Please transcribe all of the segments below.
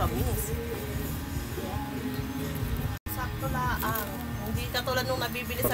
matamis. Sakto lang. Hindi katulad nung nabibili sa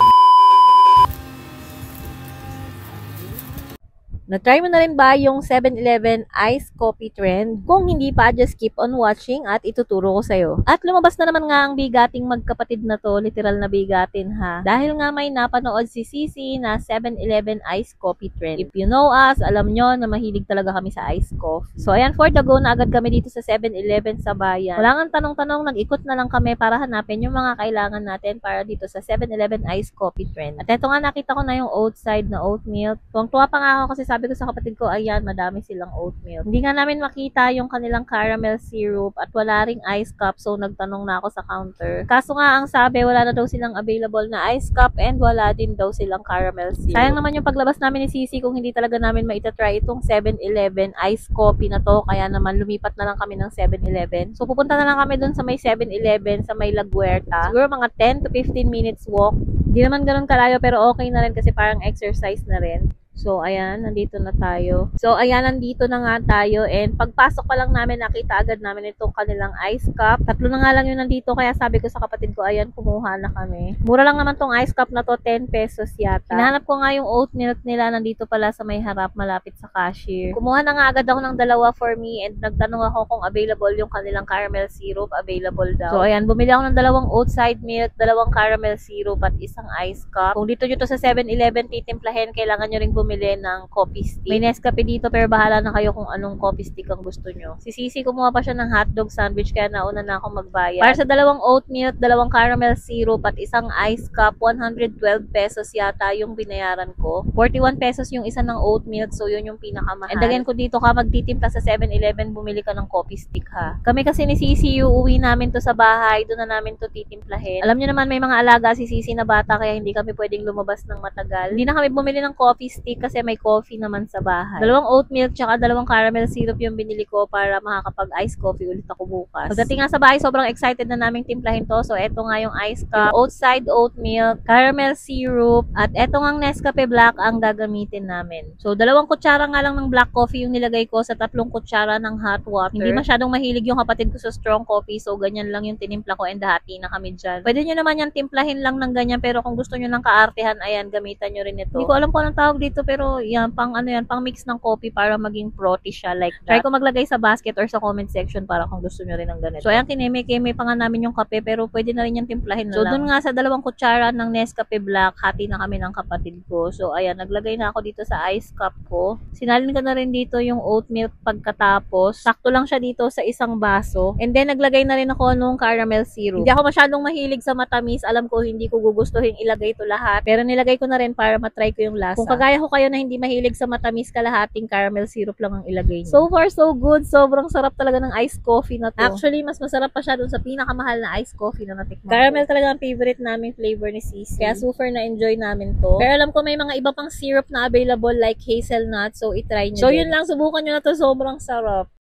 Na-try mo na rin ba yung 7-Eleven iced coffee trend? Kung hindi pa, just keep on watching at ituturo ko sa'yo. At lumabas na naman nga ang bigating magkapatid na to, literal na bigatin ha. Dahil nga may napanood si Sisi na 7-Eleven iced coffee trend. If you know us, alam nyo na mahilig talaga kami sa iced coffee. So ayan, for the go na agad kami dito sa 7-Eleven sa bayan. Wala nga tanong-tanong, nag-ikot na lang kami para hanapin yung mga kailangan natin para dito sa 7-Eleven iced coffee trend. At eto nga, nakita ko na yung oat side na oat milk. Tuwang-tuwa pa nga ako kasi sabi ko sa kapatid ko, ayan, madami silang oat milk. Hindi nga namin makita yung kanilang caramel syrup at wala ring ice cup, so nagtanong na ako sa counter. Kaso nga ang sabi, wala na daw silang available na ice cup and wala din daw silang caramel syrup. Sayang naman yung paglabas namin ni Sisi kung hindi talaga namin maitatry itong 7-Eleven iced coffee na to, kaya naman lumipat na lang kami ng 7-Eleven. So pupunta na lang kami dun sa may 7-Eleven sa may La Huerta. Siguro mga 10 to 15 minutes walk. Hindi naman ganun kalayo pero okay na rin kasi parang exercise na rin. So, ayan, nandito na tayo. So, ayan, nandito na nga tayo. And pagpasok pa lang namin, nakita agad namin itong kanilang ice cup. Tatlo na nga lang yun nandito. Kaya sabi ko sa kapatid ko, ayan, kumuha na kami. Mura lang naman tong ice cup na to, 10 pesos yata. Hinahanap ko nga yung oat milk nila. Nandito pala sa may harap, malapit sa cashier. Kumuha na nga agad ako ng dalawa for me. And nagtanong ako kung available yung kanilang caramel syrup. Available daw. So, ayan, bumili ako ng dalawang oat side milk, dalawang caramel syrup, at isang ice cup. Kung dito nyo to sa 7-Eleven titimplahin, kailangan nyo ring bumili ng coffee stick. May Nescafe dito pero bahala na kayo kung anong coffee stick ang gusto nyo. Si Sisi kumuha pa siya ng hotdog sandwich kaya nauna na akong magbayad. Para sa dalawang oat milk, dalawang caramel syrup at isang ice cup, 112 pesos yata yung binayaran ko. 41 pesos yung isa ng oat milk, so yun yung pinakamahal. And again, kung dito ka magtitimpla sa 7-Eleven, bumili ka ng coffee stick ha. Kami kasi ni Sisi, uuwi namin to sa bahay, doon na namin to titimplahin. Alam nyo naman may mga alaga si Sisi na bata kaya hindi kami pwedeng lumabas ng matagal. Hindi na kami bumili ng coffee stick kasi may coffee naman sa bahay. Dalawang oat milk tsaka dalawang caramel syrup yung binili ko para makakapag-ice coffee ulit ako bukas. Pagdating nga sa bahay, sobrang excited na naming timplahin to. So, eto nga yung ice cup, oat side oat milk, caramel syrup, at eto nga Nescafe Black ang gagamitin namin. So, 2 kutsara nga lang ng black coffee yung nilagay ko sa 3 kutsara ng hot water. Hindi masyadong mahilig yung kapatid ko sa strong coffee, so ganyan lang yung tinimpla ko and hati na kami dyan. Pwede nyo naman yan timplahin lang ng ganyan, pero kung gusto nyo ng kaartehan, ayan, gamitan nyo rin ito. Hindi ko alam kung anong tawag dito, pero yan, pang mix ng coffee para maging frothy siya like that. Try ko maglagay sa basket or sa comment section para kung gusto nyo rin ng ganito. So, ayan, kineme-keme pa nga namin yung kape, pero pwede na rin yung timplahin na lang. So, dun nga sa 2 kutsara ng Nescafe Black, hati na kami ng kapatid ko. So, ayan, naglagay na ako dito sa ice cup ko. Sinalin ko na rin dito yung oat milk pagkatapos. Sakto lang siya dito sa isang baso. And then, naglagay na rin ako nung caramel syrup. Hindi ako masyadong mahilig sa matamis. Alam ko, hindi ko gugustuhin ilagay ito lahat. Pero nilagay ko na rin para matry ko yung lasa. Kung kagaya ko kayo na hindi mahilig sa matamis, kalahating caramel syrup lang ang ilagay niyo. So far, so good. Sobrang sarap talaga ng iced coffee na to. Actually, mas masarap pa siya dun sa pinakamahal na iced coffee na natikman ko. Caramel talaga ang favorite naming flavor ni Sisi. Kaya super na-enjoy namin to. Pero alam ko may mga iba pang syrup na available like hazelnut. So, itry nyo. So, yun lang. Subukan nyo na to. Sobrang sarap.